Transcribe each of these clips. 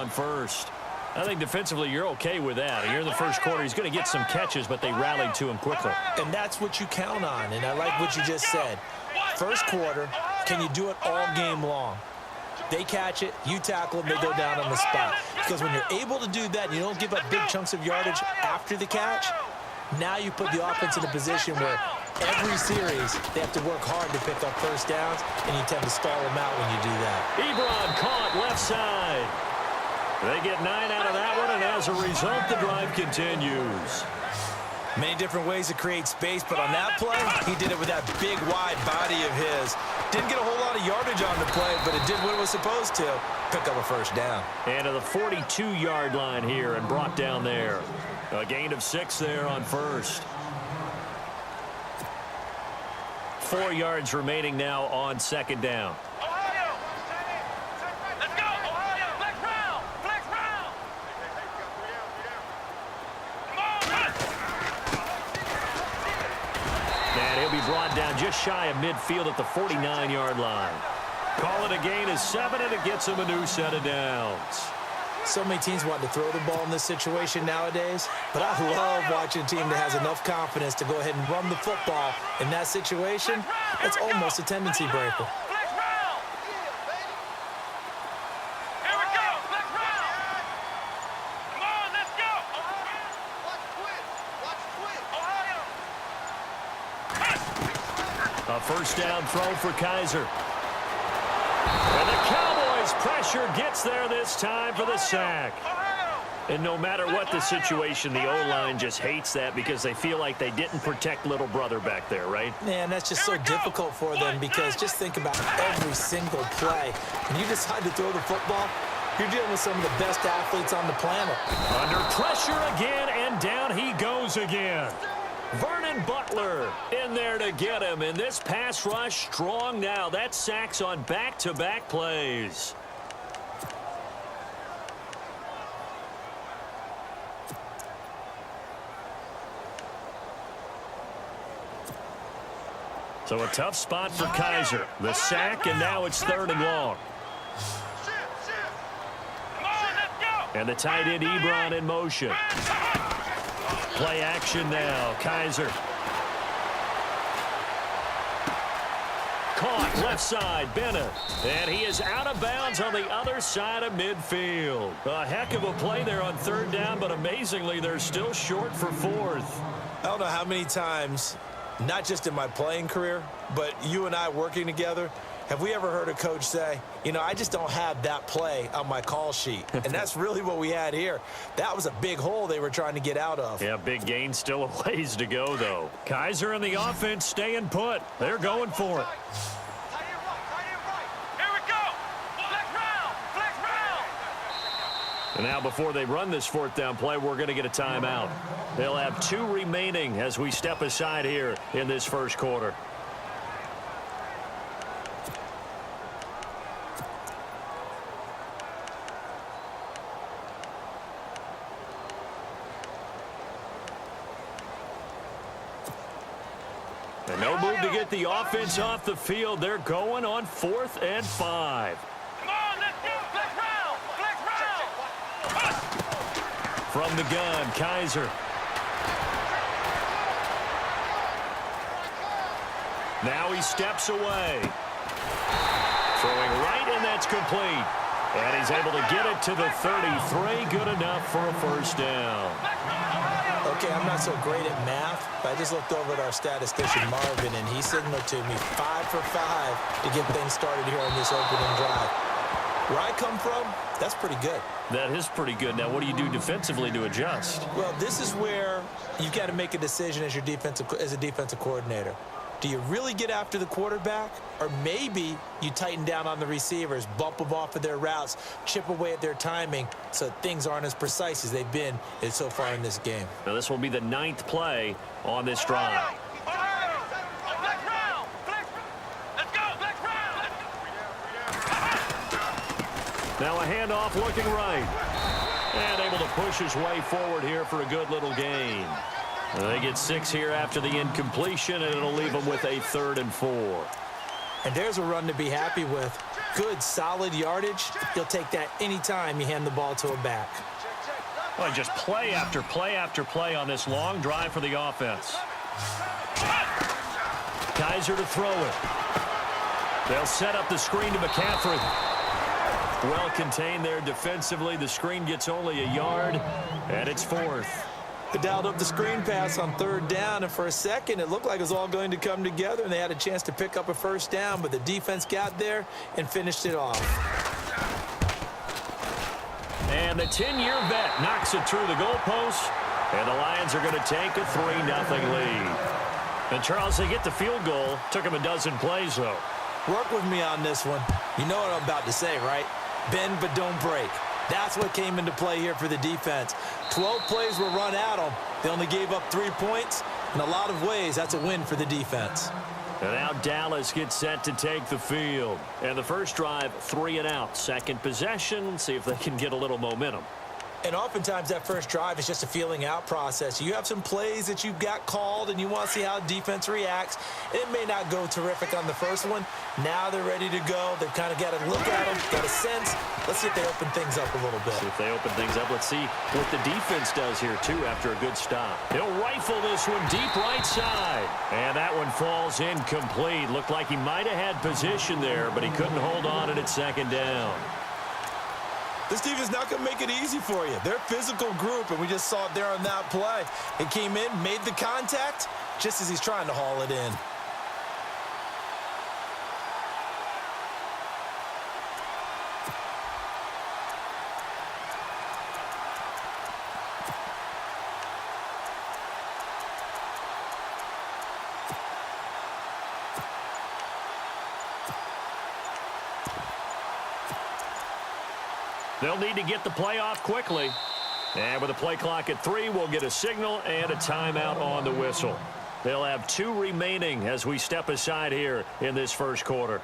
on first. I think defensively you're okay with that. Here in the first quarter, he's going to get some catches, but they rallied to him quickly. And that's what you count on, and I like what you just said. First quarter, can you do it all game long? They catch it, you tackle them, they go down on the spot. Because when you're able to do that and you don't give up big chunks of yardage after the catch, now you put the offense in a position where every series they have to work hard to pick up first downs, and you tend to stall them out when you do that. Ebron caught left side. They get 9 out of that one, and as a result, the drive continues. Many different ways to create space, but on that play, he did it with that big, wide body of his. Didn't get a whole lot of yardage on the play, but it did what it was supposed to. Pick up a first down. And to the 42-yard line here and brought down there. A gain of 6 there on first. 4 yards remaining now on second down. Brought down just shy of midfield at the 49-yard line. Call it a gain of 7, and it gets him a new set of downs. So many teams want to throw the ball in this situation nowadays, but I love watching a team that has enough confidence to go ahead and run the football in that situation. That's almost a tendency breaker. A first down throw for Kaiser. And the Cowboys' pressure gets there this time for the sack. And no matter what the situation, the O-line just hates that because they feel like they didn't protect little brother back there, right? Man, that's just so difficult for them because just think about every single play. When you decide to throw the football, you're dealing with some of the best athletes on the planet. Under pressure again, and down he goes again. Vernon Butler in there to get him, and this pass rush strong now. That's sacks on back-to-back plays. So a tough spot for Kaiser. The sack, and now it's 3rd and long. And the tight end Ebron in motion. Play action now. Kaiser. Caught left side. Bennett. And he is out of bounds on the other side of midfield. A heck of a play there on 3rd down, but amazingly, they're still short for 4th. I don't know how many times, not just in my playing career, but you and I working together, have we ever heard a coach say, you know, I just don't have that play on my call sheet? And that's really what we had here. That was a big hole they were trying to get out of. Yeah, big gain, still a ways to go, though. Kaiser and the offense staying put. They're going for it. And now before they run this 4th down play, we're going to get a timeout. They'll have 2 remaining as we step aside here in this first quarter. And no move to get the offense off the field. They're going on 4th and 5. From the gun, Kaiser. Now he steps away. Throwing right, and that's complete. And he's able to get it to the 33. Good enough for a first down. Okay, I'm not so great at math, but I just looked over at our statistician, Marvin, and he signaled to me 5 for 5 to get things started here on this opening drive. Where I come from, that's pretty good. That is pretty good. Now, what do you do defensively to adjust? Well, this is where you've got to make a decision as a defensive coordinator. Do you really get after the quarterback? Or maybe you tighten down on the receivers, bump them off of their routes, chip away at their timing so things aren't as precise as they've been so far in this game. Now, this will be the 9th play on this drive. Now a handoff looking right. And able to push his way forward here for a good little gain. They get 6 here after the incompletion, and it'll leave them with a 3rd and 4. And there's a run to be happy with. Good, solid yardage. You'll take that anytime you hand the ball to a back. Well, just play after play after play on this long drive for the offense. Kaiser to throw it. They'll set up the screen to McCaffrey. Well contained there defensively. The screen gets only a yard, and it's 4th. They dialed up the screen pass on 3rd down, and for a second it looked like it was all going to come together, and they had a chance to pick up a 1st down, but the defense got there and finished it off. And the 10-year vet knocks it through the goalpost, and the Lions are going to take a 3-0 lead. And, Charles, they get the field goal. Took them a dozen plays, though. Work with me on this one. You know what I'm about to say, right? Bend but don't break. That's what came into play here for the defense. 12 plays were run at them. They only gave up 3 points. In a lot of ways, that's a win for the defense. And now Dallas gets set to take the field. And the first drive, 3 and out. Second possession, see if they can get a little momentum. And oftentimes that first drive is just a feeling out process. You have some plays that you've got called and you want to see how defense reacts. It may not go terrific on the first one. Now they're ready to go. They've kind of got to look at them, got a sense. Let's see if they open things up a little bit. See if they open things up. Let's see what the defense does here, too, after a good stop. He'll rifle this one deep right side. And that one falls incomplete. Looked like he might have had position there, but he couldn't hold on and it's 2nd down. This defense is not going to make it easy for you. They're a physical group, and we just saw it there on that play. It came in, made the contact, just as he's trying to haul it in. They'll need to get the play off quickly. And with a play clock at 3, we'll get a signal and a timeout on the whistle. They'll have 2 remaining as we step aside here in this first quarter.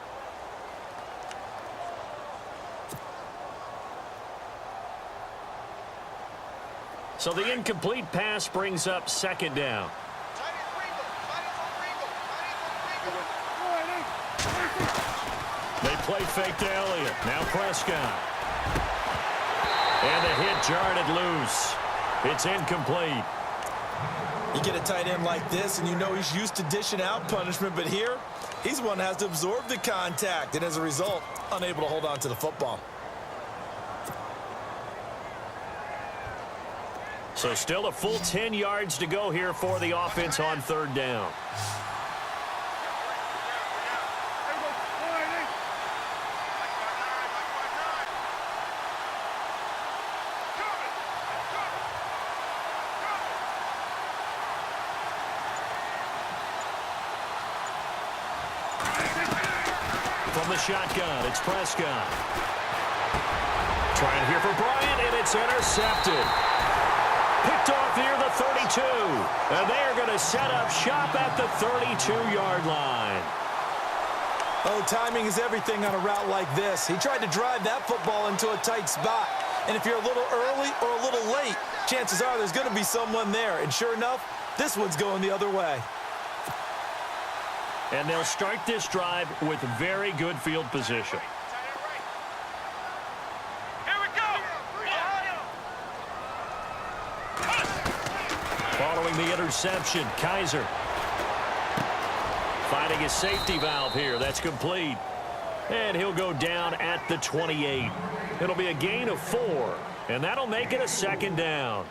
So the incomplete pass brings up 2nd down. They play fake to Elliott. Now Prescott. And the hit jarred it loose. It's incomplete. You get a tight end like this, and you know he's used to dishing out punishment, but here, he's one that has to absorb the contact, and as a result, unable to hold on to the football. So still a full 10 yards to go here for the offense on 3rd down. From the shotgun, it's Prescott. Trying here for Bryant, and it's intercepted. Picked off near the 32. And they are going to set up shop at the 32-yard line. Oh, timing is everything on a route like this. He tried to drive that football into a tight spot. And if you're a little early or a little late, chances are there's going to be someone there. And sure enough, this one's going the other way. And they'll start this drive with very good field position. Here we go. Following the interception, Kaiser finding his safety valve here. That's complete. And he'll go down at the 28. It'll be a gain of 4, and that'll make it a 2nd down.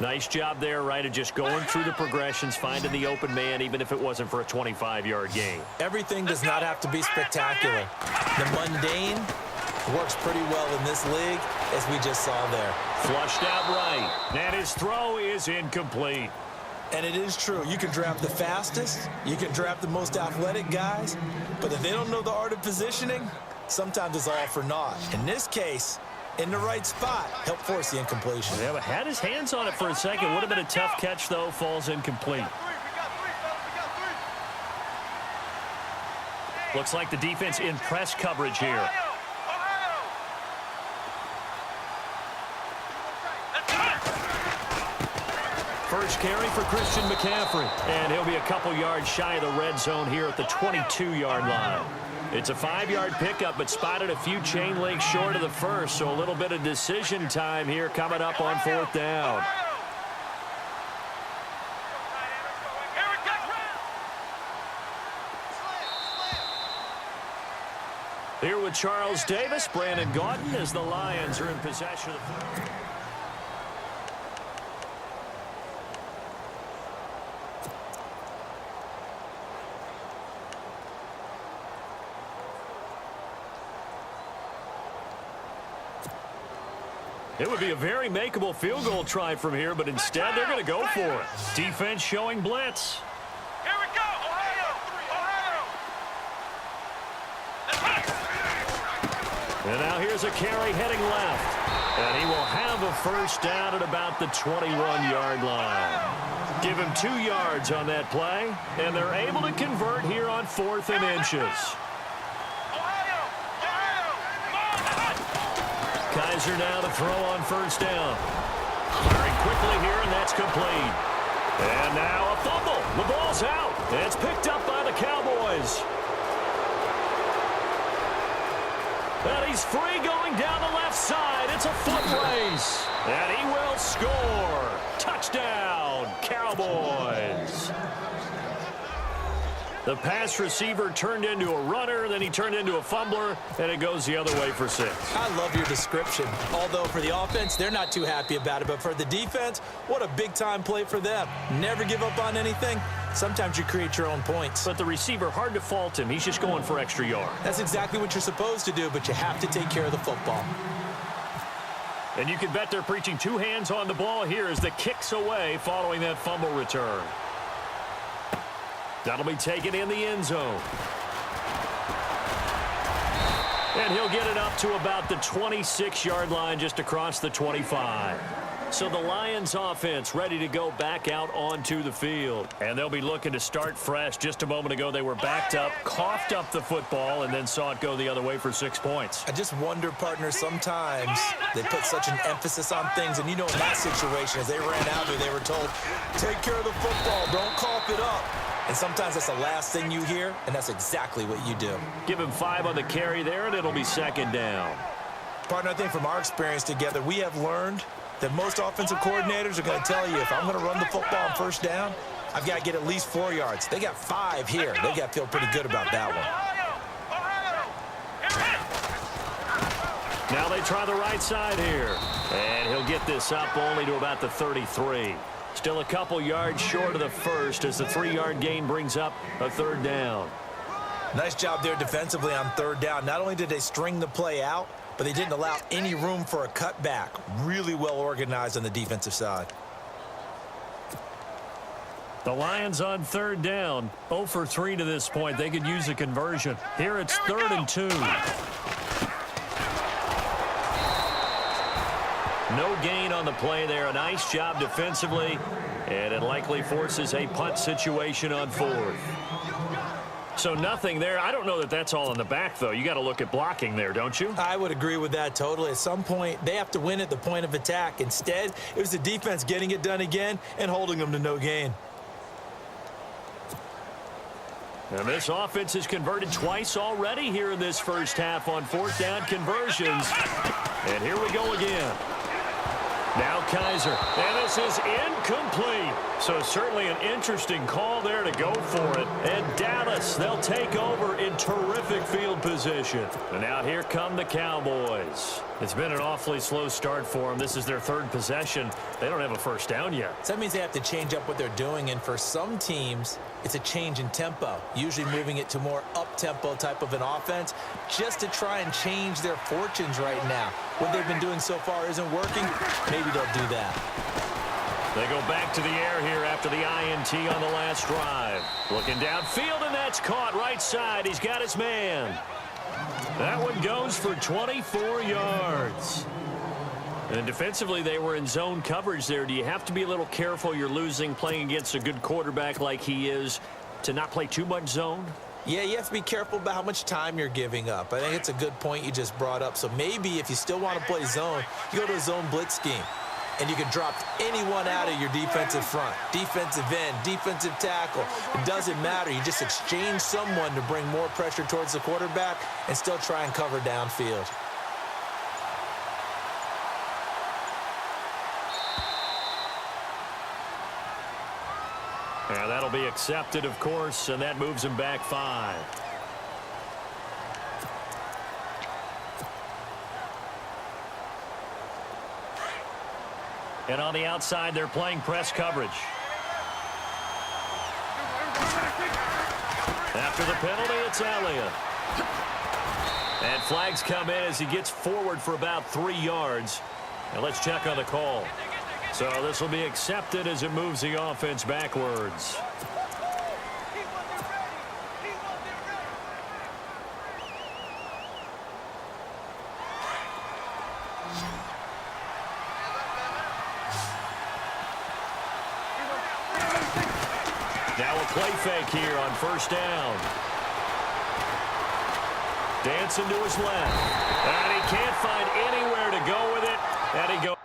Nice job there, right, of just going through the progressions, finding the open man, even if it wasn't for a 25-yard gain. Everything does not have to be spectacular. The mundane works pretty well in this league, as we just saw there. Flushed out right, and his throw is incomplete. And it is true. You can draft the fastest, you can draft the most athletic guys, but if they don't know the art of positioning, sometimes it's all for naught. In this case, in the right spot, help force the incompletion. Yeah, but had his hands on it for a second. Would have been a tough catch, though. Falls incomplete. Looks like the defense in press coverage here. First carry for Christian McCaffrey. And he'll be a couple yards shy of the red zone here at the 22-yard line. It's a 5-yard pickup, but spotted a few chain links short of the first, so a little bit of decision time here coming up on 4th down. Here with Charles Davis, Brandon Gaudin, as the Lions are in possession of the football. It would be a very makeable field goal try from here, but instead they're going to go for it. Defense showing blitz. Here we go, Ohio! And now here's a carry heading left. And he will have a first down at about the 21-yard line. Give him 2 yards on that play, and they're able to convert here on 4th and inches. Kaiser now to throw on first down. Firing quickly here, and that's complete. And now a fumble. The ball's out. It's picked up by the Cowboys. And he's free going down the left side. It's a foot race. And he will score. Touchdown, Cowboys. The pass receiver turned into a runner, then he turned into a fumbler, and it goes the other way for 6. I love your description. Although for the offense, they're not too happy about it. But for the defense, what a big-time play for them. Never give up on anything. Sometimes you create your own points. But the receiver, hard to fault him. He's just going for extra yard. That's exactly what you're supposed to do, but you have to take care of the football. And you can bet they're preaching 2 hands on the ball here as the kick's away following that fumble return. That'll be taken in the end zone. And he'll get it up to about the 26-yard line just across the 25. So the Lions offense ready to go back out onto the field. And they'll be looking to start fresh. Just a moment ago, they were backed up, coughed up the football, and then saw it go the other way for 6 points. I just wonder, partner, sometimes they put such an emphasis on things. And, you know, in that situation, as they ran out there, they were told, take care of the football, don't cough it up. And sometimes that's the last thing you hear, and that's exactly what you do. Give him 5 on the carry there, and it'll be 2nd down. Partner, I think from our experience together, we have learned that most offensive coordinators are going to tell you, if I'm going to run the football on first down, I've got to get at least 4 yards. They got 5 here. They got to feel pretty good about that one. Now they try the right side here. And he'll get this up only to about the 33. Still a couple yards short of the first as the 3-yard gain brings up a 3rd down. Nice job there defensively on 3rd down. Not only did they string the play out, but they didn't allow any room for a cutback. Really well organized on the defensive side. The Lions on 3rd down. 0 for 3 to this point. They could use a conversion. Here it's 3rd and 2. No gain on the play there. A nice job defensively. And it likely forces a punt situation on 4th. So nothing there. I don't know that that's all in the back, though. You got to look at blocking there, don't you? I would agree with that totally. At some point, they have to win at the point of attack. Instead, it was the defense getting it done again and holding them to no gain. And this offense has converted twice already here in this first half on 4th down conversions. And here we go again. Now Kaiser, and this is incomplete. So certainly an interesting call there to go for it. And Dallas, they'll take over in terrific field position. And now here come the Cowboys. It's been an awfully slow start for them. This is their 3rd possession. They don't have a first down yet. So that means they have to change up what they're doing. And for some teams, it's a change in tempo, usually moving it to more up-tempo type of an offense just to try and change their fortunes right now. What they've been doing so far isn't working. Maybe they'll do that. They go back to the air here after the INT on the last drive. Looking downfield, and that's caught right side. He's got his man. That one goes for 24 yards. And defensively, they were in zone coverage there. Do you have to be a little careful? You're losing, playing against a good quarterback like he is, to not play too much zone? Yeah, you have to be careful about how much time you're giving up. I think it's a good point you just brought up. So maybe if you still want to play zone, you go to a zone blitz scheme. and you can drop anyone out of your defensive front. Defensive end, defensive tackle. It doesn't matter. You just exchange someone to bring more pressure towards the quarterback and still try and cover downfield. And that'll be accepted, of course, and that moves him back 5. And on the outside, they're playing press coverage. After the penalty, it's Elliott. And flags come in as he gets forward for about 3 yards. And let's check on the call. So this will be accepted as it moves the offense backwards. Now a play fake here on first down. Dancing to his left. And he can't find anywhere to go with it. And he goes.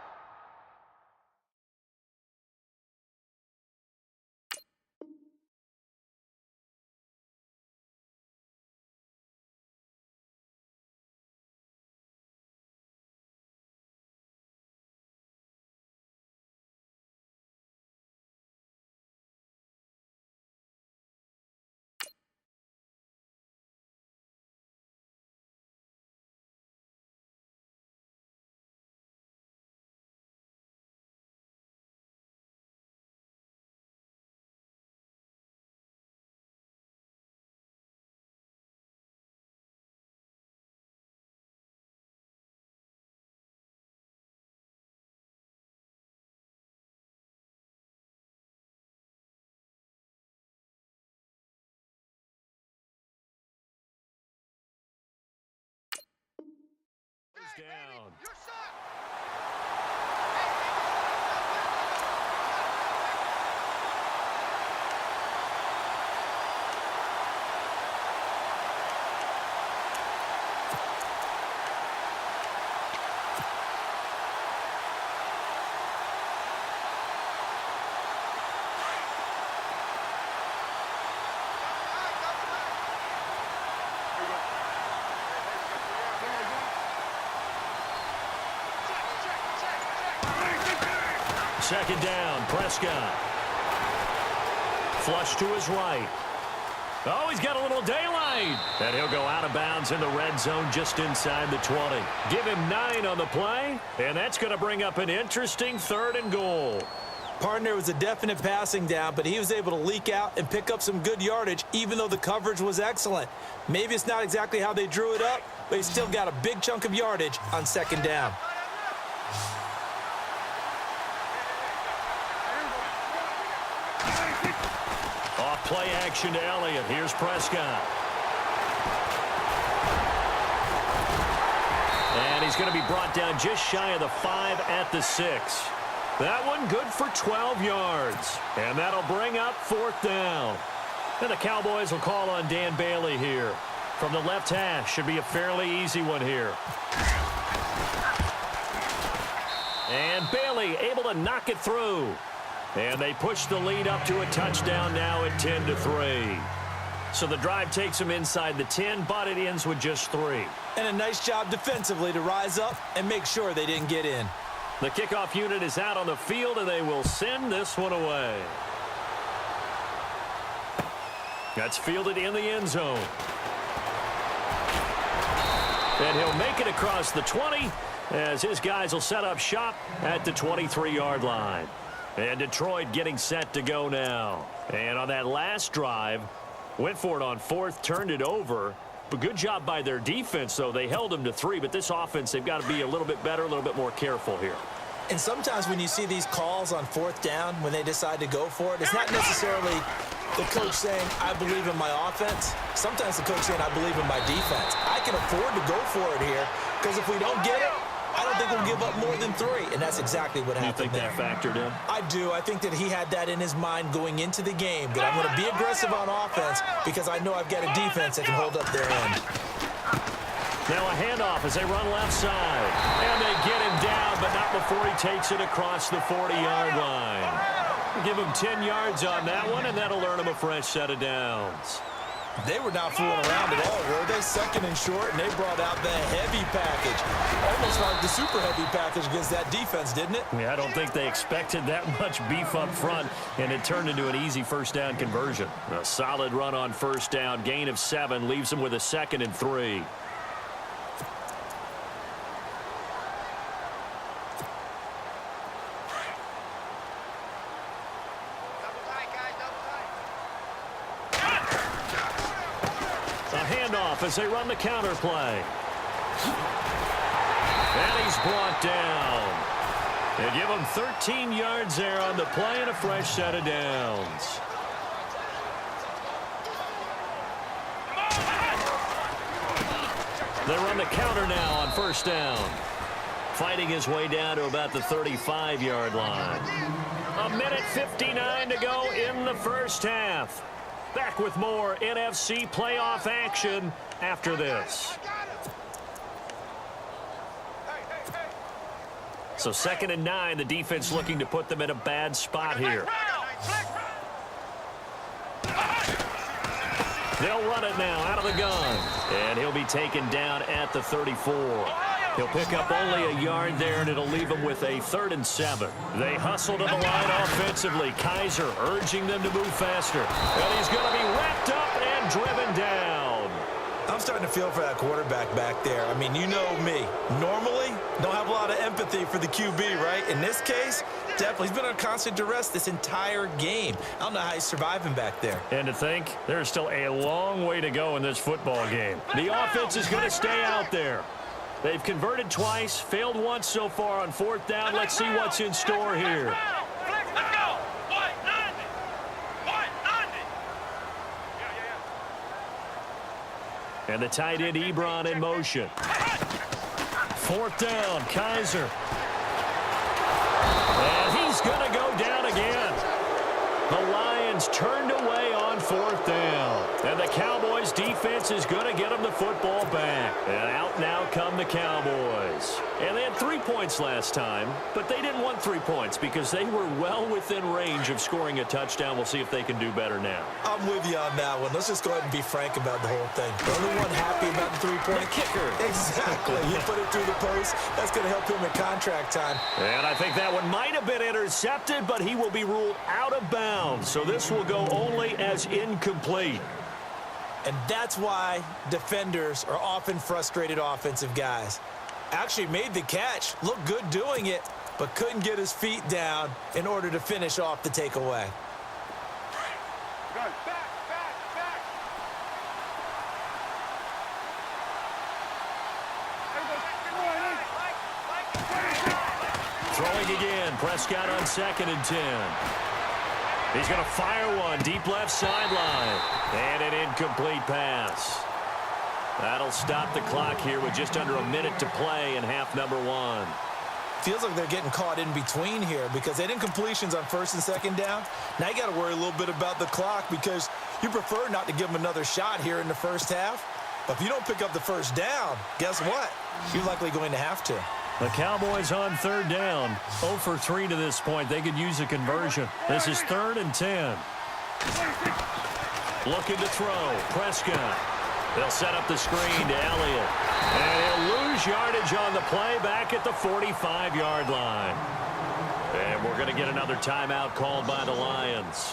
Down. Second down, Prescott. Flush to his right. Oh, he's got a little daylight. And he'll go out of bounds in the red zone just inside the 20. Give him 9 on the play, and that's going to bring up an interesting 3rd and goal. Partner was a definite passing down, but he was able to leak out and pick up some good yardage, even though the coverage was excellent. Maybe it's not exactly how they drew it up, but he still got a big chunk of yardage on second down. Play action to Elliott. Here's Prescott. And he's going to be brought down just shy of the 5 at the 6. That one good for 12 yards. And that'll bring up 4th down. And the Cowboys will call on Dan Bailey here. From the left hash, should be a fairly easy one here. And Bailey able to knock it through. And they push the lead up to a touchdown now at 10-3. So the drive takes them inside the 10, but it ends with just 3. And a nice job defensively to rise up and make sure they didn't get in. The kickoff unit is out on the field, and they will send this one away. That's fielded in the end zone. And he'll make it across the 20 as his guys will set up shop at the 23-yard line. And Detroit getting set to go now. And on that last drive, went for it on 4th, turned it over. But good job by their defense, though. They held them to 3, but this offense, they've got to be a little bit better, a little bit more careful here. And sometimes when you see these calls on 4th down, when they decide to go for it, it's not necessarily the coach saying, I believe in my offense. Sometimes the coach saying, I believe in my defense. I can afford to go for it here, because if we don't get it, I don't think we'll give up more than 3, and that's exactly what happened there. You think that factored in? I do. I think that he had that in his mind going into the game, that I'm going to be aggressive on offense because I know I've got a defense that can hold up their end. Now a handoff as they run left side. And they get him down, but not out before he takes it across the 40-yard line. Give him 10 yards on that one, and that'll earn him a fresh set of downs. They were not fooling around at all, were they? Second and short, and they brought out the heavy package. Almost like the super heavy package against that defense, didn't it? Yeah, I don't think they expected that much beef up front, and it turned into an easy first down conversion. A solid run on first down, gain of 7, leaves them with a 2nd and 3. As they run the counter play. And he's brought down. They give him 13 yards there on the play and a fresh set of downs. They run the counter now on first down. Fighting his way down to about the 35-yard line. 1:59 to go in the first half. Back with more NFC playoff action after this. So 2nd and 9, the defense looking to put them in a bad spot here. They'll run it now out of the gun. And he'll be taken down at the 34. He'll pick up only a yard there, and it'll leave him with a 3rd and 7. They hustle to the line offensively. Kaiser urging them to move faster. And he's going to be wrapped up and driven down. I'm starting to feel for that quarterback back there. I mean, you know me. Normally, don't have a lot of empathy for the QB, right? In this case, definitely. He's been on constant duress this entire game. I don't know how he's surviving back there. And to think, there's still a long way to go in this football game. The offense is going to stay out there. They've converted twice, failed once so far on 4th down. Let's see what's in store here. And the tight end Ebron in motion. 4th down, Kaiser. And he's going to go down again. The Lions turned away on 4th down. And the Cowboys defense is going to get them the football back. And out now come the Cowboys. And they had 3 points last time, but they didn't want 3 points because they were well within range of scoring a touchdown. We'll see if they can do better now. I'm with you on that one. Let's just go ahead and be frank about the whole thing. The only one happy about the 3-point kicker. Exactly. He put it through the post. That's going to help him in contract time. And I think that one might have been intercepted, but he will be ruled out of bounds. So this will go only as incomplete. And that's why defenders are often frustrated offensive guys. Actually made the catch, looked good doing it, but couldn't get his feet down in order to finish off the takeaway. Throwing again, Prescott on 2nd and 10. He's going to fire one deep left sideline. And an incomplete pass. That'll stop the clock here with just under a minute to play in half number 1. Feels like they're getting caught in between here because they had incompletions on 1st and 2nd down. Now you got to worry a little bit about the clock because you prefer not to give them another shot here in the first half. But if you don't pick up the first down, guess what? You're likely going to have to. The Cowboys on 3rd down. 0 for 3 to this point. They could use a conversion. This is 3rd and 10. Looking to throw. Prescott. They'll set up the screen to Elliott. And he'll lose yardage on the play back at the 45-yard line. And we're going to get another timeout called by the Lions.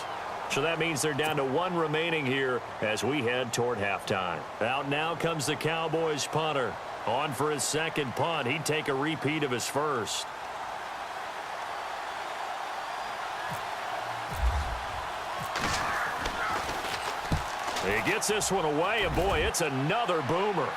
So that means they're down to 1 remaining here as we head toward halftime. Out now comes the Cowboys punter. On for his 2nd punt. He'd take a repeat of his first. He gets this one away, and boy, it's another boomer.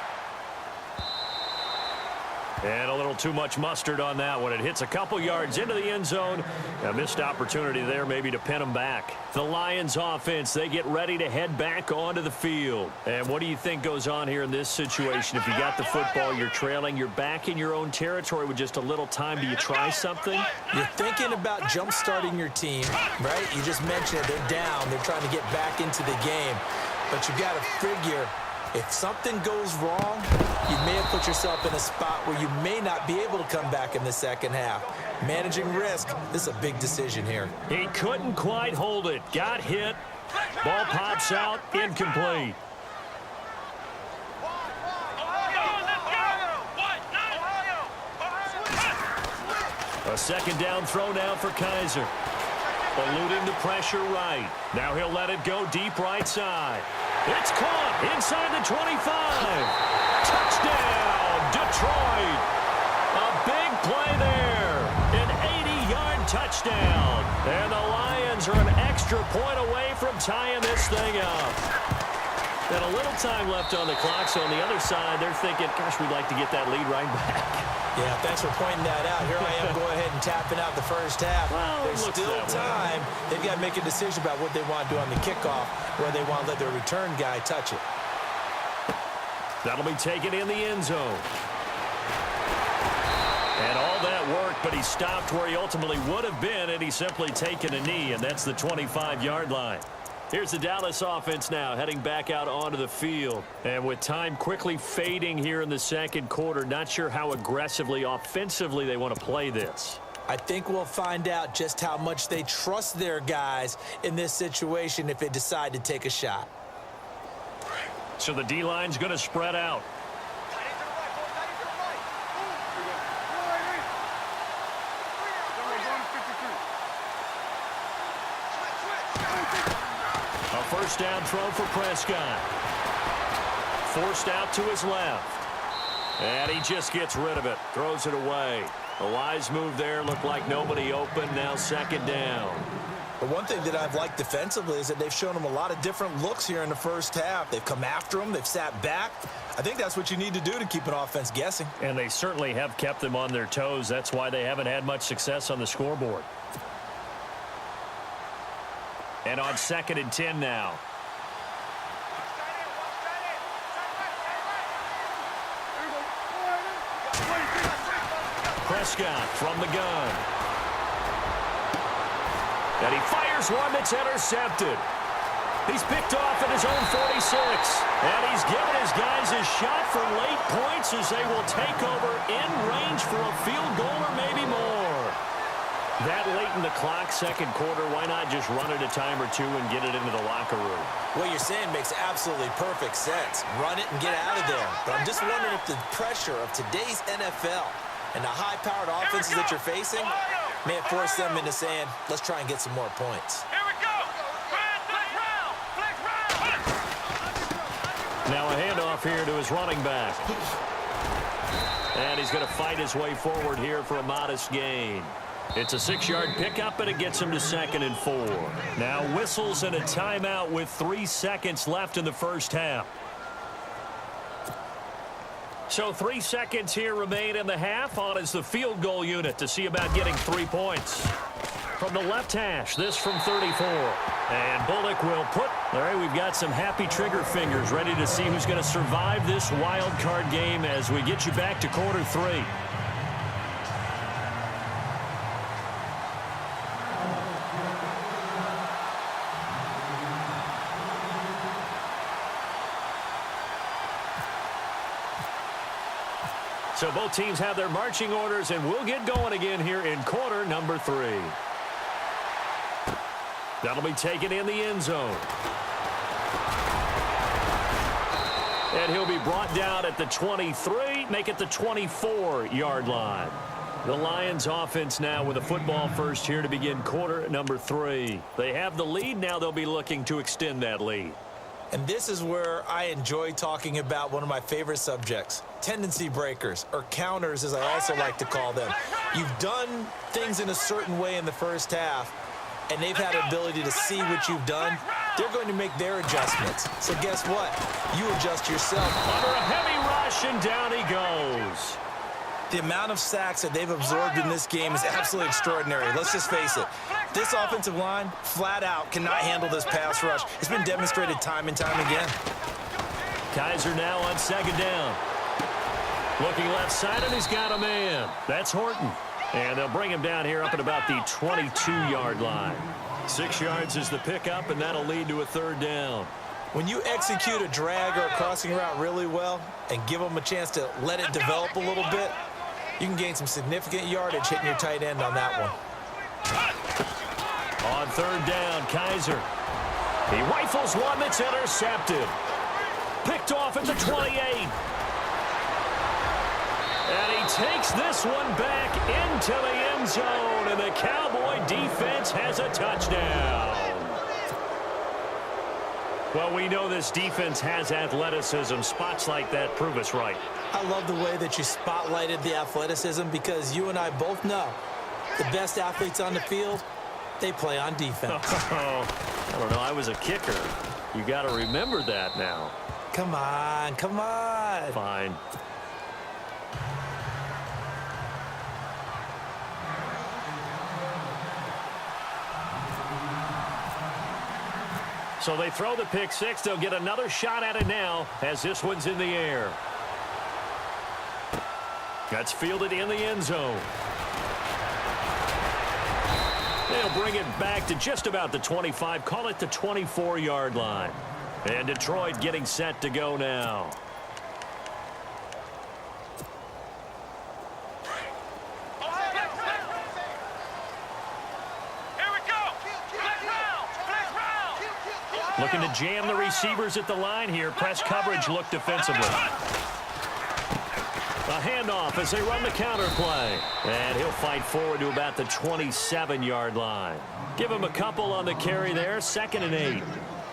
And a little too much mustard on that one. It hits a couple yards into the end zone. A missed opportunity there maybe to pin them back. The Lions offense, they get ready to head back onto the field. And what do you think goes on here in this situation? If you got the football, you're trailing, you're back in your own territory with just a little time. Do you try something? You're thinking about jump-starting your team, right? You just mentioned it. They're down. They're trying to get back into the game. But you got to figure, if something goes wrong, you may have put yourself in a spot where you may not be able to come back in the second half. Managing risk, this is a big decision here. He couldn't quite hold it. Got hit. Ball pops out, incomplete. A second down throw now for Kaiser. Eluding the pressure right. Now he'll let it go deep right side. It's caught inside the 25. Touchdown, Detroit. A big play there. An 80-yard touchdown. And the Lions are an extra point away from tying this thing up. And a little time left on the clock, so on the other side, they're thinking, gosh, we'd like to get that lead right back. Yeah, thanks for pointing that out. Here I am going ahead and tapping out the first half. Well, there's still time. They've got to make a decision about what they want to do on the kickoff, where they want to let their return guy touch it. That'll be taken in the end zone. And all that work, but he stopped where he ultimately would have been, and he's simply taken a knee, and that's the 25-yard line. Here's the Dallas offense now heading back out onto the field. And with time quickly fading here in the second quarter, not sure how aggressively, offensively they want to play this. I think we'll find out just how much they trust their guys in this situation if they decide to take a shot. So the D-line's going to spread out. A first down throw for Prescott. Forced out to his left. And he just gets rid of it. Throws it away. A wise move there. Looked like nobody open. Now second down. But one thing that I've liked defensively is that they've shown them a lot of different looks here in the first half. They've come after them. They've sat back. I think that's what you need to do to keep an offense guessing. And they certainly have kept them on their toes. That's why they haven't had much success on the scoreboard. And on 2nd and 10 now. Prescott from the gun. And he fires one that's intercepted. He's picked off at his own 46. And he's given his guys a shot for late points as they will take over in range for a field goal or maybe more. That late in the clock, second quarter, why not just run it a time or two and get it into the locker room? What you're saying makes absolutely perfect sense. Run it and get out of there. But I'm just wondering if the pressure of today's NFL and the high-powered offenses that you're facing may have forced them into saying, let's try and get some more points. Here we go. Flex round. Now a handoff here to his running back. And he's going to fight his way forward here for a modest gain. It's a 6-yard pickup, and it gets him to 2nd and 4. Now whistles and a timeout with 3 seconds left in the first half. So 3 seconds here remain in the half. On is the field goal unit to see about getting 3 points. From the left hash, this from 34. And Bullock will put... All right, we've got some happy trigger fingers ready to see who's going to survive this wild card game as we get you back to quarter 3. So both teams have their marching orders, and we'll get going again here in quarter number 3. That'll be taken in the end zone. And he'll be brought down at the 23, make it the 24-yard line. The Lions offense now with a football first here to begin quarter number 3. They have the lead. Now they'll be looking to extend that lead. And this is where I enjoy talking about one of my favorite subjects, tendency breakers, or counters as I also like to call them. You've done things in a certain way in the first half, and they've had the ability to see what you've done. They're going to make their adjustments. So guess what? You adjust yourself. Under a heavy rush, and down he goes. The amount of sacks that they've absorbed in this game is absolutely extraordinary. Let's just face it. This offensive line, flat out, cannot handle this pass rush. It's been demonstrated time and time again. Kaiser now on 2nd down. Looking left side, and he's got a man. That's Horton. And they'll bring him down here up at about the 22-yard line. 6 yards is the pickup, and that'll lead to a 3rd down. When you execute a drag or a crossing route really well and give them a chance to let it develop a little bit, you can gain some significant yardage hitting your tight end on that one. On third down, Kaiser. He rifles one that's intercepted. Picked off at the 28. And he takes this one back into the end zone, and the Cowboy defense has a touchdown. Well, we know this defense has athleticism. Spots like that prove us right. I love the way that you spotlighted the athleticism because you and I both know the best athletes on the field, they play on defense. I don't know. I was a kicker. You got to remember that now. Come on, come on. Fine. So they throw the pick six. They'll get another shot at it now as this one's in the air. That's fielded in the end zone. They'll bring it back to just about the 25. Call it the 24-yard line. And Detroit getting set to go now. Looking to jam the receivers at the line here. Press coverage look defensively. A handoff as they run the counter play. And he'll fight forward to about the 27-yard line. Give him a couple on the carry there. 2nd and 8.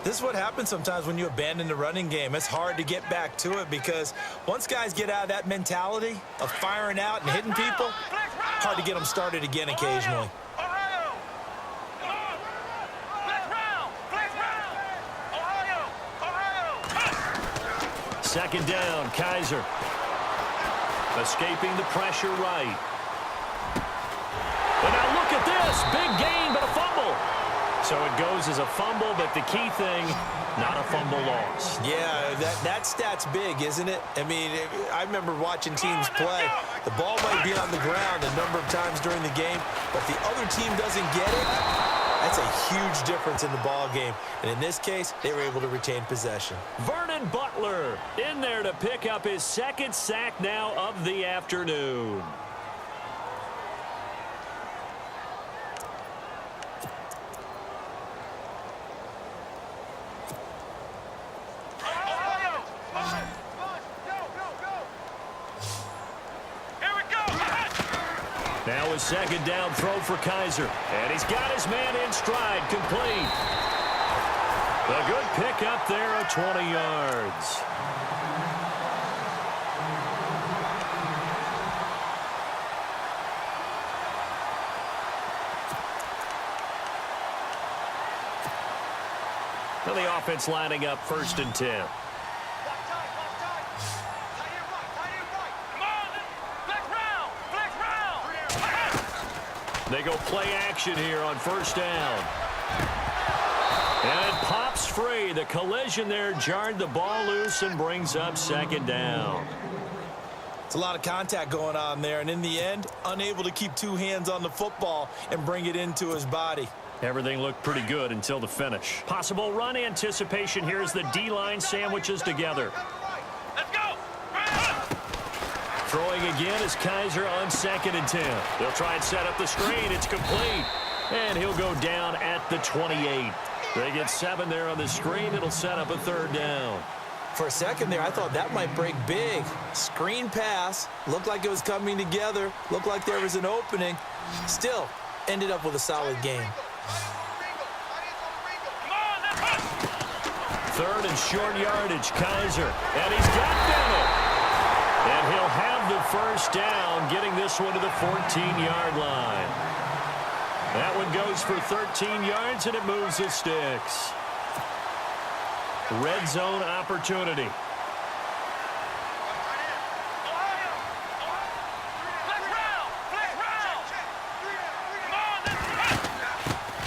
This is what happens sometimes when you abandon the running game. It's hard to get back to it because once guys get out of that mentality of firing out and hitting people, hard to get them started again occasionally. 2nd down, Kaiser. Escaping the pressure right. And now look at this. Big gain, but a fumble. So it goes as a fumble, but the key thing, not a fumble loss. Yeah, that stat's big, isn't it? I mean, I remember watching teams play. The ball might be on the ground a number of times during the game, but the other team doesn't get it. That's a huge difference in the ball game. And in this case, they were able to retain possession. Vernon Butler in there to pick up his 2nd sack now of the afternoon. Now a 2nd down throw for Kaiser. And he's got his man in stride, complete. A good pick up there of 20 yards. Now the offense lining up 1st and 10. They go play action here on 1st down. And it pops free. The collision there jarred the ball loose and brings up 2nd down. It's a lot of contact going on there, and in the end, unable to keep 2 hands on the football and bring it into his body. Everything looked pretty good until the finish. Possible run anticipation here as the D-line sandwiches together. Let's go. Throwing again is Kaiser on 2nd and 10. They'll try and set up the screen. It's complete. And he'll go down at the 28. They get 7 there on the screen. It'll set up a 3rd down. For a second there, I thought that might break big. Screen pass. Looked like it was coming together. Looked like there was an opening. Still, ended up with a solid game. 3rd and short yardage, Kaiser. And he's got Bennett. And he'll have the 1st down, getting this one to the 14-yard line. That one goes for 13 yards, and it moves the sticks. Red zone opportunity.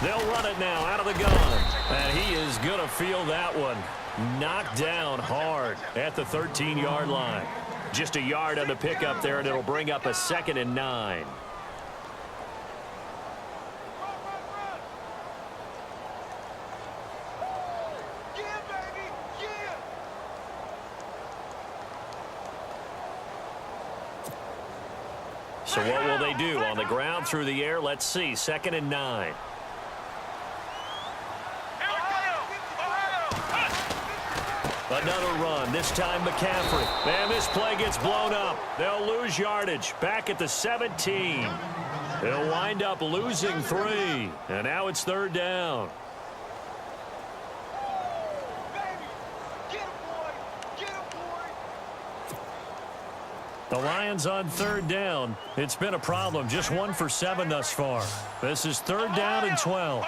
They'll run it now out of the gun. And he is going to feel that one. Knocked down hard at the 13-yard line. Just a yard on the pickup there, and it'll bring up a 2nd and 9. So what will they do? On the ground, through the air, let's see. 2nd and 9. Another run, this time McCaffrey. And this play gets blown up. They'll lose yardage. Back at the 17. They'll wind up losing 3. And now it's 3rd down. The Lions on 3rd down. It's been a problem. Just 1 for 7 thus far. This is 3rd down and 12.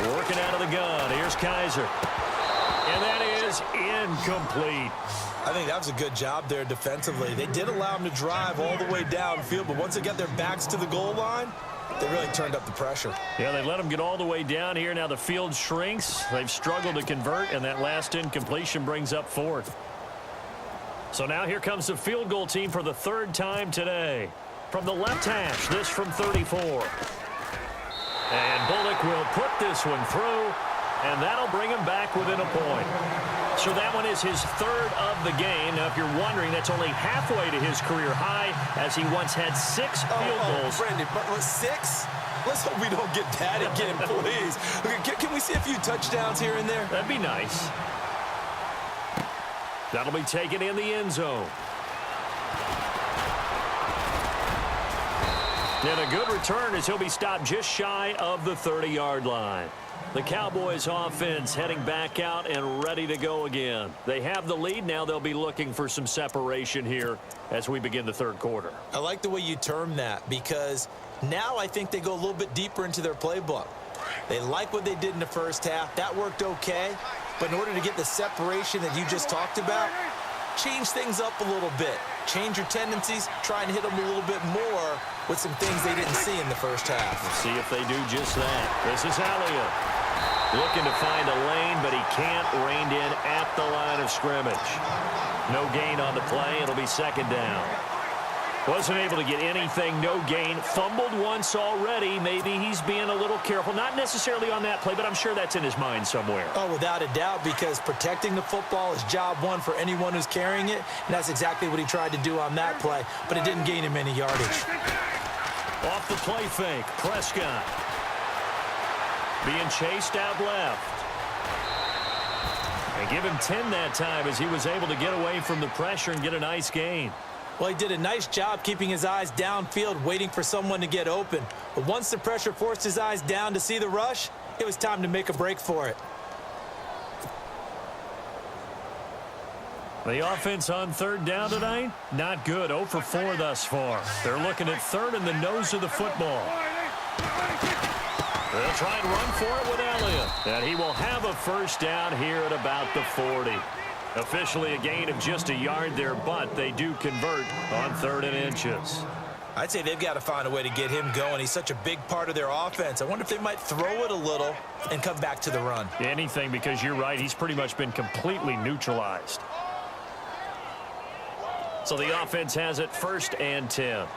Working out of the gun. Here's Kaiser. And that is incomplete. I think that was a good job there defensively. They did allow him to drive all the way downfield, but once they got their backs to the goal line, they really turned up the pressure. Yeah, they let him get all the way down here. Now the field shrinks. They've struggled to convert, and that last incompletion brings up 4th. So now here comes the field goal team for the 3rd time today. From the left hash, this from 34. And Bullock will put this one through, and that'll bring him back within a point. So that one is his 3rd of the game. Now, if you're wondering, that's only halfway to his career high, as he once had 6 field goals. Brandon, but 6? Let's hope we don't get that again, please. Can we see a few touchdowns here and there? That'd be nice. That'll be taken in the end zone. And a good return as he'll be stopped just shy of the 30-yard line. The Cowboys offense heading back out and ready to go again. They have the lead. Now they'll be looking for some separation here as we begin the 3rd quarter. I like the way you term that, because now I think they go a little bit deeper into their playbook. They like what they did in the first half. That worked okay. But in order to get the separation that you just talked about, change things up a little bit. Change your tendencies. Try and hit them a little bit more with some things they didn't see in the first half. Let's see if they do just that. This is Elliott. Looking to find a lane, but he can't. Reined in at the line of scrimmage. No gain on the play. It'll be 2nd down. Wasn't able to get anything. No gain. Fumbled once already. Maybe he's being a little careful. Not necessarily on that play, but I'm sure that's in his mind somewhere. Oh, without a doubt, because protecting the football is job 1 for anyone who's carrying it, and that's exactly what he tried to do on that play, but it didn't gain him any yardage. Off the play fake, Prescott. Being chased out left. And give him 10 that time as he was able to get away from the pressure and get a nice gain. Well, he did a nice job keeping his eyes downfield, waiting for someone to get open. But once the pressure forced his eyes down to see the rush, it was time to make a break for it. The offense on 3rd down tonight, not good. 0 for 4 thus far. They're looking at 3rd and the nose of the football. They'll try and run for it with Elliott. And he will have a 1st down here at about the 40. Officially a gain of just a yard there, but they do convert on 3rd and inches. I'd say they've got to find a way to get him going. He's such a big part of their offense. I wonder if they might throw it a little and come back to the run. Anything, because you're right. He's pretty much been completely neutralized. So the offense has it 1st and 10.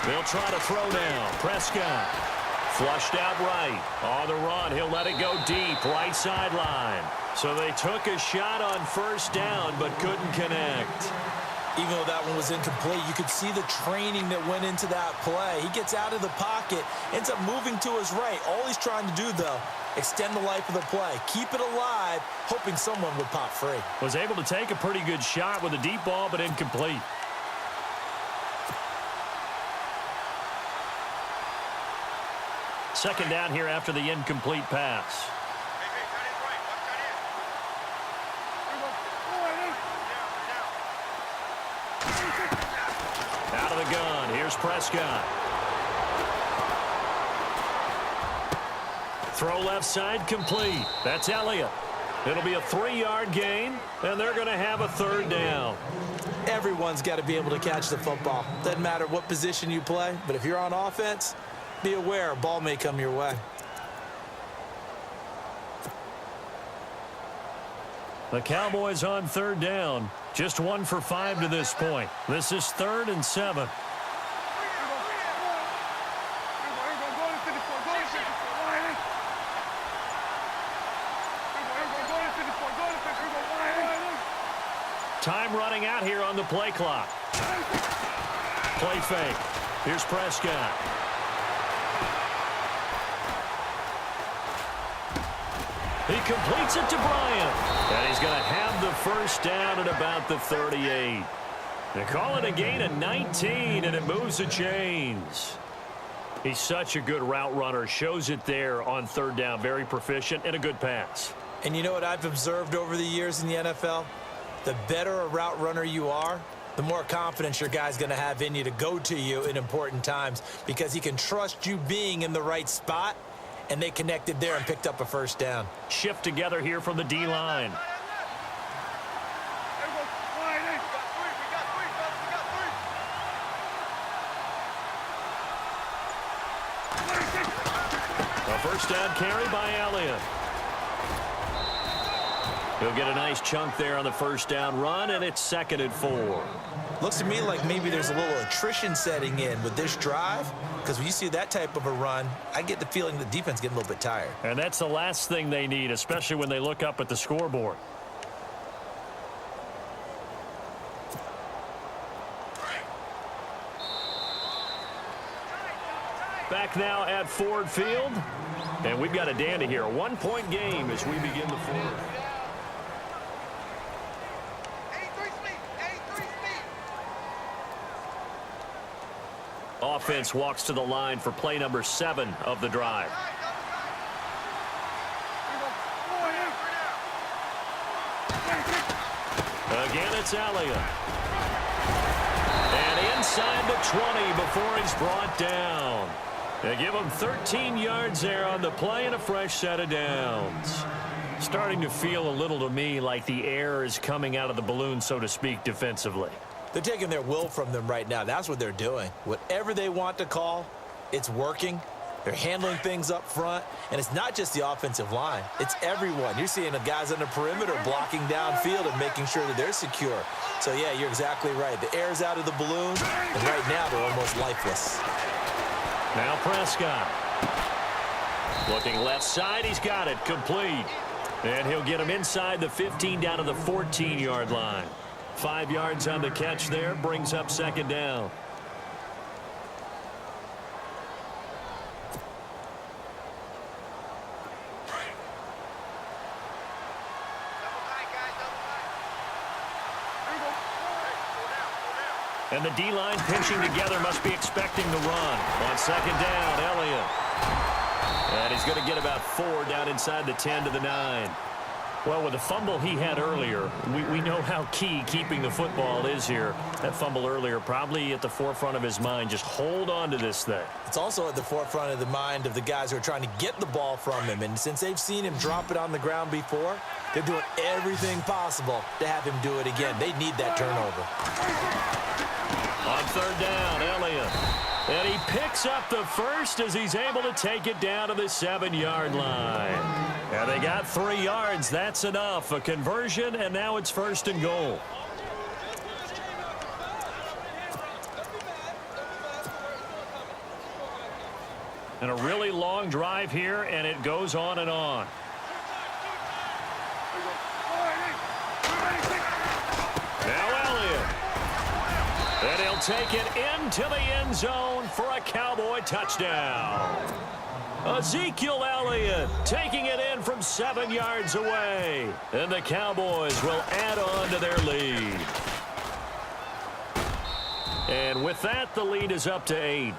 They'll try to throw now. Prescott. Flushed out right. On the run, he'll let it go deep. Right sideline. So they took a shot on 1st down, but couldn't connect. Even though that one was incomplete, you could see the training that went into that play. He gets out of the pocket, ends up moving to his right. All he's trying to do, though, extend the life of the play. Keep it alive, hoping someone would pop free. Was able to take a pretty good shot with a deep ball, but incomplete. Second down here after the incomplete pass. Out of the gun. Here's Prescott. Throw left side complete. That's Elliott. It'll be a 3-yard gain, and they're going to have a 3rd down. Everyone's got to be able to catch the football. Doesn't matter what position you play, but if you're on offense, be aware a ball may come your way. The Cowboys on 3rd down. Just 1 for 5 to this point. This is 3rd and 7. Time running out here on the play clock. Play fake. Here's Prescott. He completes it to Bryant. And he's going to have the first down at about the 38. They call it a gain of 19, and it moves the chains. He's such a good route runner. Shows it there on third down. Very proficient and a good pass. And you know what I've observed over the years in the NFL? The better a route runner you are, the more confidence your guy's going to have in you to go to you in important times because he can trust you being in the right spot, and they connected there and picked up a first down. Shift together here from the D-line. A first down carry by Elliott. He'll get a nice chunk there on the first down run, and it's 2nd and 4. Looks to me like maybe there's a little attrition setting in with this drive, because when you see that type of a run, I get the feeling the defense getting a little bit tired. And that's the last thing they need, especially when they look up at the scoreboard. Back now at Ford Field, and we've got a dandy here. A 1-point game as we begin the fourth. Offense walks to the line for play number 7 of the drive. Again, it's Elliott. And inside the 20 before he's brought down. They give him 13 yards there on the play and a fresh set of downs. Starting to feel a little to me like the air is coming out of the balloon, so to speak, defensively. They're taking their will from them right now. That's what they're doing. Whatever they want to call, it's working. They're handling things up front. And it's not just the offensive line. It's everyone. You're seeing the guys on the perimeter blocking downfield and making sure that they're secure. So, yeah, you're exactly right. The air's out of the balloon, and right now they're almost lifeless. Now Prescott. Looking left side. He's got it. Complete. And he'll get him inside the 15 down to the 14-yard line. 5 yards on the catch there, brings up 2nd down. And the D-line pinching together must be expecting the run. On 2nd down, Elliott. And he's going to get about 4 down inside the 10 to the 9. Well, with the fumble he had earlier, we know how key keeping the football is here. That fumble earlier probably at the forefront of his mind. Just hold on to this thing. It's also at the forefront of the mind of the guys who are trying to get the ball from him. And since they've seen him drop it on the ground before, they're doing everything possible to have him do it again. They need that turnover. On 3rd down, Elliott. And he picks up the first as he's able to take it down to the 7-yard line. And they got 3 yards. That's enough. A conversion, and now it's 1st and goal. And a really long drive here, and it goes on and on. Now Elliott. And he'll take it into the end zone for a Cowboy touchdown. Ezekiel Elliott taking it in from 7 yards away. And the Cowboys will add on to their lead. And with that, the lead is up to 8.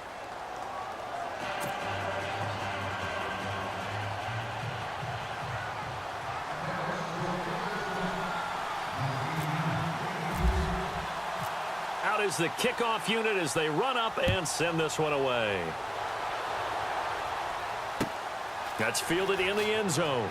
Out is the kickoff unit as they run up and send this one away. That's fielded in the end zone.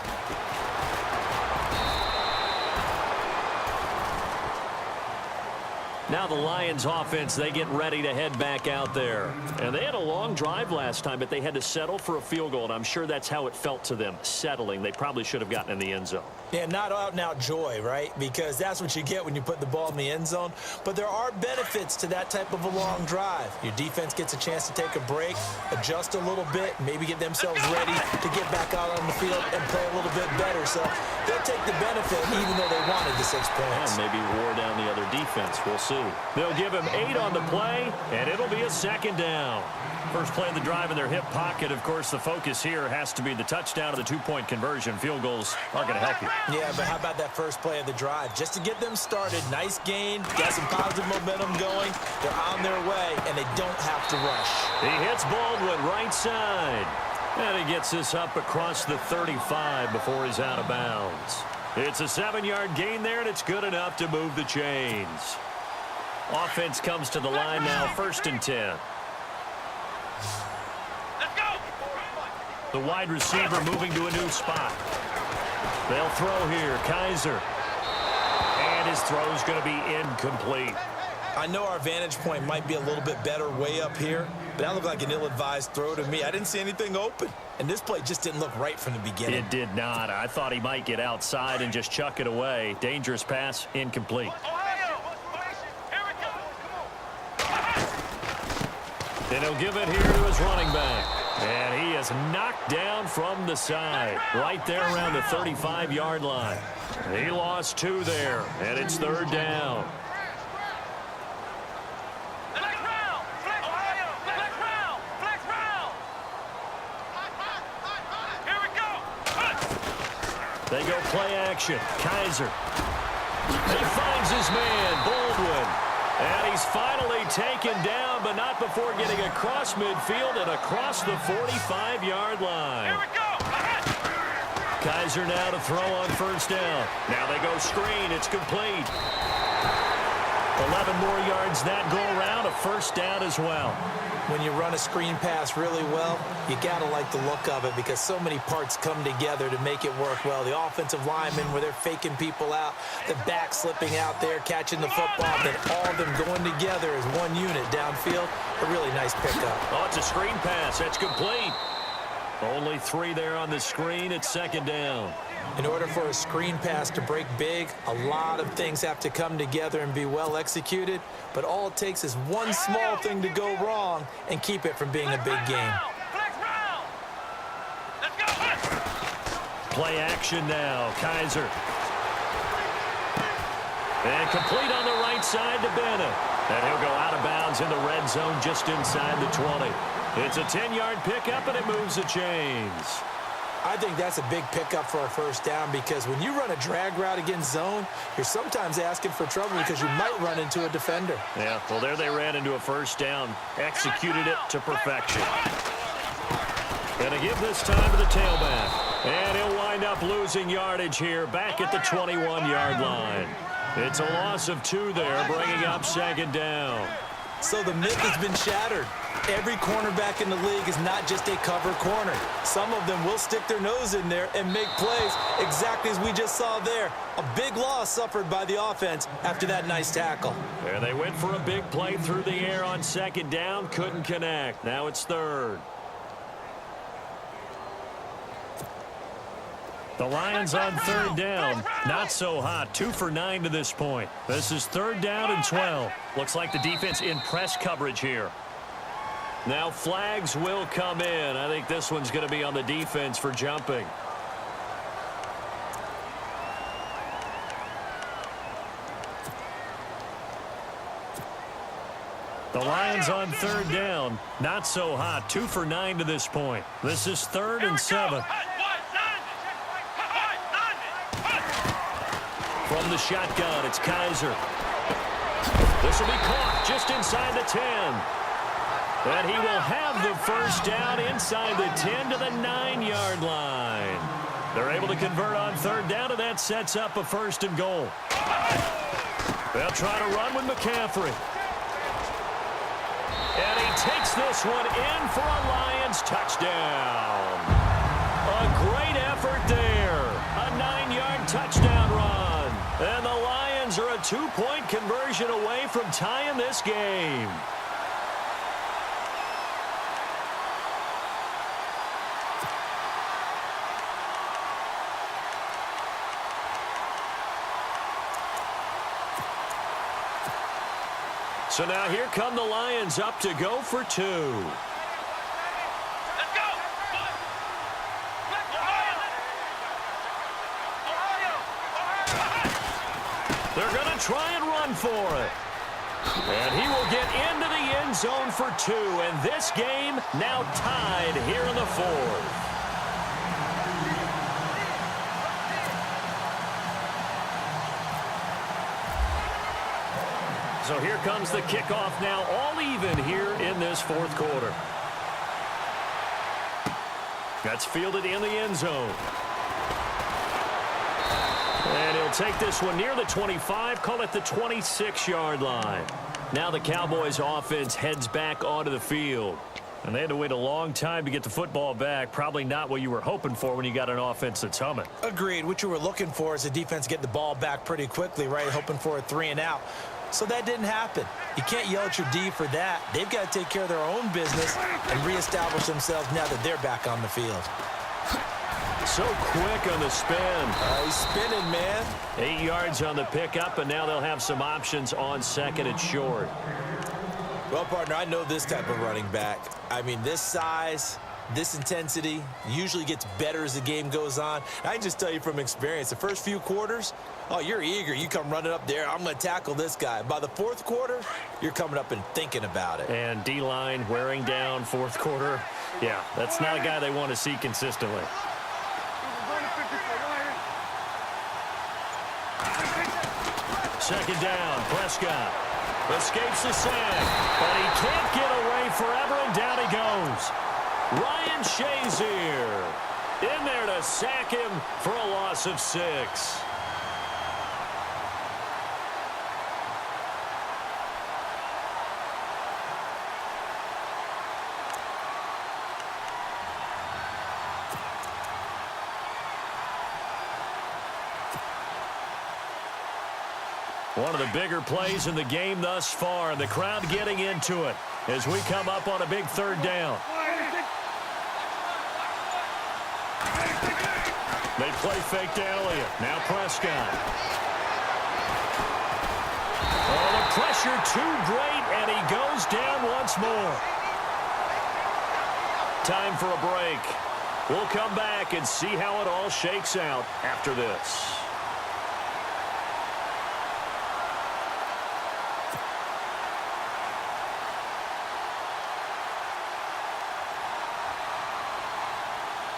Now the Lions offense, they get ready to head back out there. And they had a long drive last time, but they had to settle for a field goal, and I'm sure that's how it felt to them, settling. They probably should have gotten in the end zone. Yeah, not out-and-out joy, right? Because that's what you get when you put the ball in the end zone. But there are benefits to that type of a long drive. Your defense gets a chance to take a break, adjust a little bit, maybe get themselves ready to get back out on the field and play a little bit better. So they'll take the benefit even though they wanted the 6 points. And maybe wore down the other defense. We'll see. They'll give him 8 on the play, and it'll be a second down. First play of the drive in their hip pocket. Of course, the focus here has to be the touchdown of the two-point conversion. Field goals aren't going to help you. Yeah, but how about that first play of the drive? Just to get them started, nice gain, got some positive momentum going. They're on their way, and they don't have to rush. He hits Baldwin right side. And he gets this up across the 35 before he's out of bounds. It's a 7-yard gain there, and it's good enough to move the chains. Offense comes to the line now, 1st and 10. The wide receiver moving to a new spot. They'll throw here. Kaiser. And his throw's going to be incomplete. I know our vantage point might be a little bit better way up here, but that looked like an ill-advised throw to me. I didn't see anything open, and this play just didn't look right from the beginning. It did not. I thought he might get outside and just chuck it away. Dangerous pass, incomplete. Then he'll give it here to his running back. And he is knocked down from the side, right there around the 35-yard line. He lost 2 there, and it's 3rd down. They go play action. Kaiser. He finds his man, Baldwin. And he's finally taken down, but not before getting across midfield and across the 45-yard line. Kaiser now to throw on 1st down. Now they go screen. It's complete. 11 more yards that go around. A 1st down as well. When you run a screen pass really well, you got to like the look of it because so many parts come together to make it work well. The offensive linemen, where they're faking people out, the back slipping out there, catching the football, then all of them going together as one unit downfield. A really nice pickup. Oh, it's a screen pass. That's complete. Only 3 there on the screen. It's 2nd down. In order for a screen pass to break big, a lot of things have to come together and be well executed, but all it takes is one small thing to go wrong and keep it from being a big game. Play action now. Kaiser. And complete on the right side to Bennett. And he'll go out of bounds in the red zone just inside the 20. It's a 10-yard pickup, and it moves the chains. I think that's a big pickup for a 1st down because when you run a drag route against zone, you're sometimes asking for trouble because you might run into a defender. Yeah, well, there they ran into a 1st down. Executed it to perfection. Gonna give this time to the tailback. And he'll wind up losing yardage here back at the 21-yard line. It's a loss of 2 there, bringing up 2nd down. So the myth has been shattered. Every cornerback in the league is not just a cover corner. Some of them will stick their nose in there and make plays exactly as we just saw there. A big loss suffered by the offense after that nice tackle. And they went for a big play through the air on 2nd down. Couldn't connect. Now it's 3rd. The Lions on 3rd down. Not so hot. 2 for 9 to this point. This is 3rd down and 12. Looks like the defense in press coverage here. Now flags will come in. I think this one's going to be on the defense for jumping. The Lions on 3rd down. Not so hot. 2 for 9 to this point. This is 3rd and 7. From the shotgun, it's Kaiser. This will be caught just inside the 10. And he will have the 1st down inside the 10 to the 9-yard line. They're able to convert on 3rd down, and that sets up a 1st and goal. They'll try to run with McCaffrey. And he takes this one in for a Lions touchdown. A great effort there. A 9-yard touchdown run. And the Lions Lions are a 2-point conversion away from tying this game. So now here come the Lions up to go for 2. Let's go. They're going to try and run for it. And he will get into the end zone for 2. And this game now tied here in the 4th. So here comes the kickoff now, all even here in this 4th quarter. That's fielded in the end zone. And he'll take this one near the 25, call it the 26-yard line. Now the Cowboys offense heads back onto the field. And they had to wait a long time to get the football back. Probably not what you were hoping for when you got an offense that's humming. Agreed. What you were looking for is the defense get the ball back pretty quickly, right? Hoping for a 3 and out. So that didn't happen. You can't yell at your D for that. They've got to take care of their own business and reestablish themselves now that they're back on the field. So quick on the spin. He's spinning, man. 8 yards on the pickup, and now they'll have some options on 2nd and short. Well, partner, I know this type of running back. I mean, this size, this intensity usually gets better as the game goes on. I can just tell you from experience, the first few quarters, oh, you're eager. You come running up there, I'm going to tackle this guy. By the 4th quarter, you're coming up and thinking about it. And D-line wearing down 4th quarter. Yeah, that's not a guy they want to see consistently. Second down, Prescott escapes the sack, but he can't get away forever, and down he goes. Ryan Shazier in there to sack him for a loss of 6. One of the bigger plays in the game thus far, and the crowd getting into it as we come up on a big 3rd down. They play fake to Elliott. Now Prescott. Oh, the pressure too great, and he goes down once more. Time for a break. We'll come back and see how it all shakes out after this.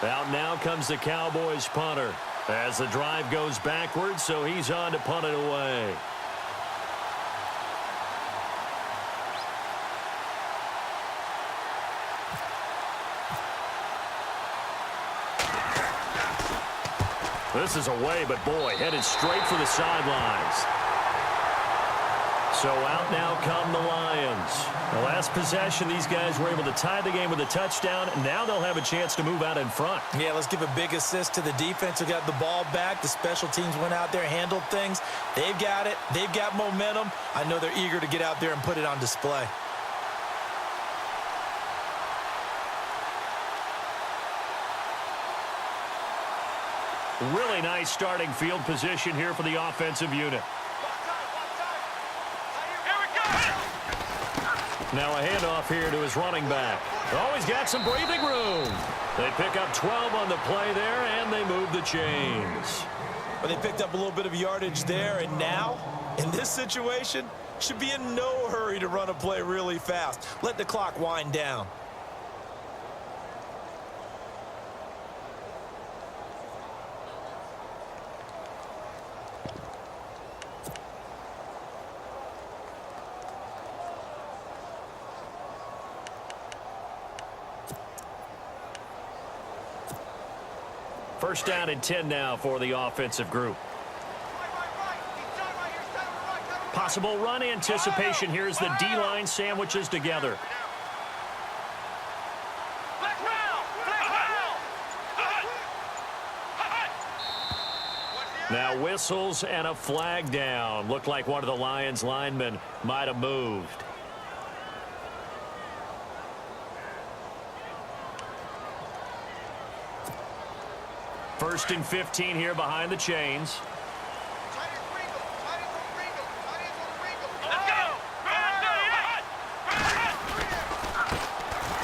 Out now comes the Cowboys punter as the drive goes backwards, so he's on to punt it away. This is away, but boy, headed straight for the sidelines. So out now come the Lions. The last possession, these guys were able to tie the game with a touchdown, and now they'll have a chance to move out in front. Yeah, let's give a big assist to the defense who got the ball back. The special teams went out there, handled things. They've got it. They've got momentum. I know they're eager to get out there and put it on display. Really nice starting field position here for the offensive unit. Now a handoff here to his running back. Oh, he's got some breathing room. They pick up 12 on the play there, and they move the chains. But they picked up a little bit of yardage there, and now, in this situation, should be in no hurry to run a play really fast. Let the clock wind down. First down and 10 now for the offensive group. Possible run anticipation here as the D-line sandwiches together. Now will whistles and a flag down. Looked like one of the Lions linemen might have moved. First and 15 here behind the chains.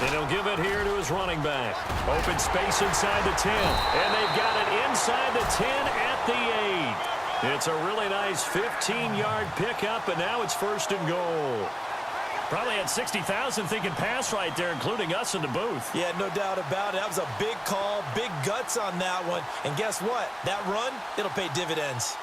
And he'll give it here to his running back. Open space inside the 10. And they've got it inside the 10 at the 8. It's a really nice 15-yard pickup, and now it's first and goal. Probably had 60,000 thinking pass right there, including us in the booth. Yeah, no doubt about it. That was a big call, big guts on that one. And guess what? That run, it'll pay dividends.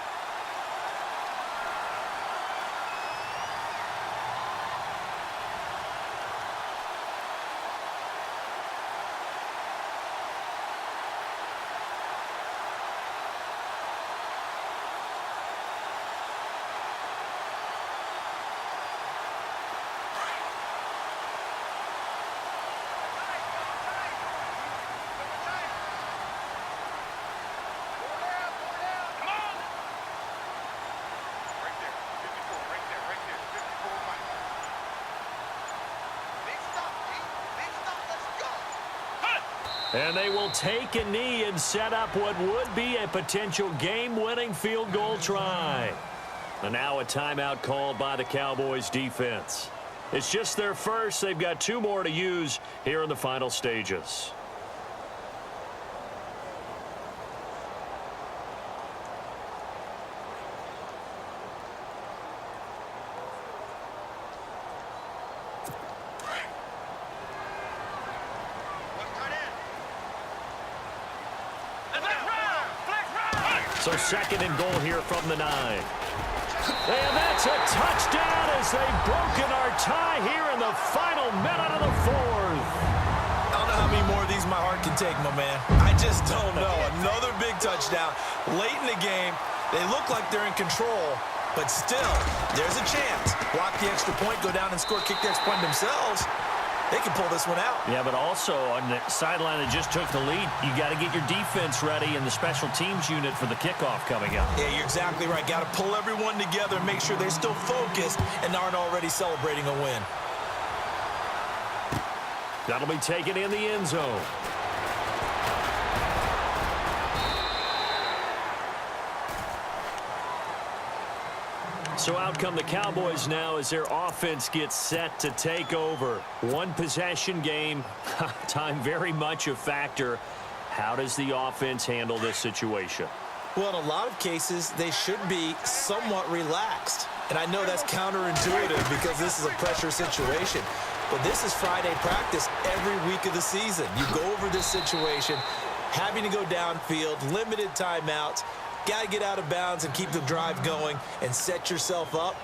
And they will take a knee and set up what would be a potential game-winning field goal try. And now a timeout called by the Cowboys defense. It's just their first. They've got 2 more to use here in the final stages. So second and goal here from the 9. And that's a touchdown as they've broken our tie here in the final minute of the 4th. I don't know how many more of these my heart can take, my man. I just don't know. Another big touchdown. Late in the game, they look like they're in control, but still, there's a chance. Block the extra point, go down and score, kick the extra point themselves. They can pull this one out. Yeah, but also on the sideline that just took the lead, you got to get your defense ready and the special teams unit for the kickoff coming up. Yeah, you're exactly right. Got to pull everyone together and make sure they're still focused and aren't already celebrating a win. That'll be taken in the end zone. So out come the Cowboys now as their offense gets set to take over. One possession game, time very much a factor. How does the offense handle this situation? Well, in a lot of cases, they should be somewhat relaxed. And I know that's counterintuitive because this is a pressure situation. But this is Friday practice every week of the season. You go over this situation, having to go downfield, limited timeouts, got to get out of bounds and keep the drive going and set yourself up.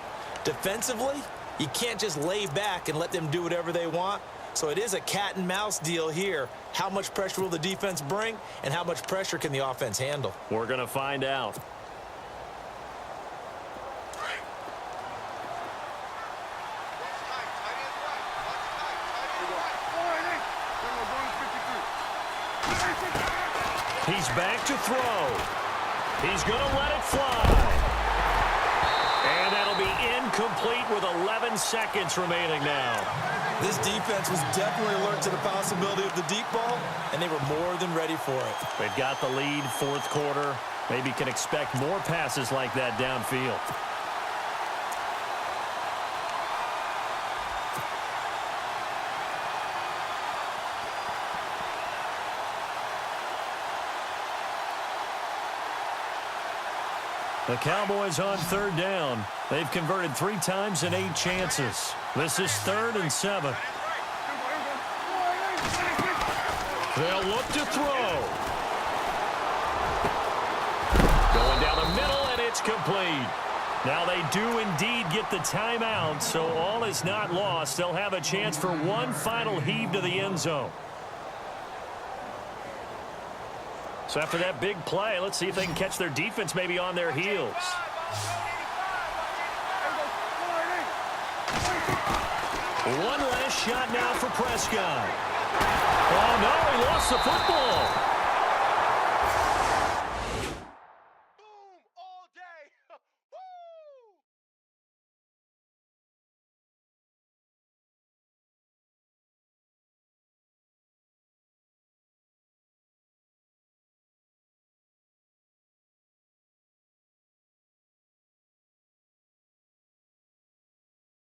Defensively, you can't just lay back and let them do whatever they want. So it is a cat and mouse deal here. How much pressure will the defense bring, and how much pressure can the offense handle? We're going to find out. He's back to throw. He's going to let it fly. And that'll be incomplete with 11 seconds remaining now. This defense was definitely alert to the possibility of the deep ball, and they were more than ready for it. They've got the lead, 4th quarter. Maybe can expect more passes like that downfield. The Cowboys on 3rd down. They've converted 3 times in 8 chances. This is 3rd and 7. They'll look to throw. Going down the middle, and it's complete. Now they do indeed get the timeout, so all is not lost. They'll have a chance for one final heave to the end zone. So after that big play, let's see if they can catch their defense maybe on their heels. One last shot now for Prescott. Oh, no, he lost the football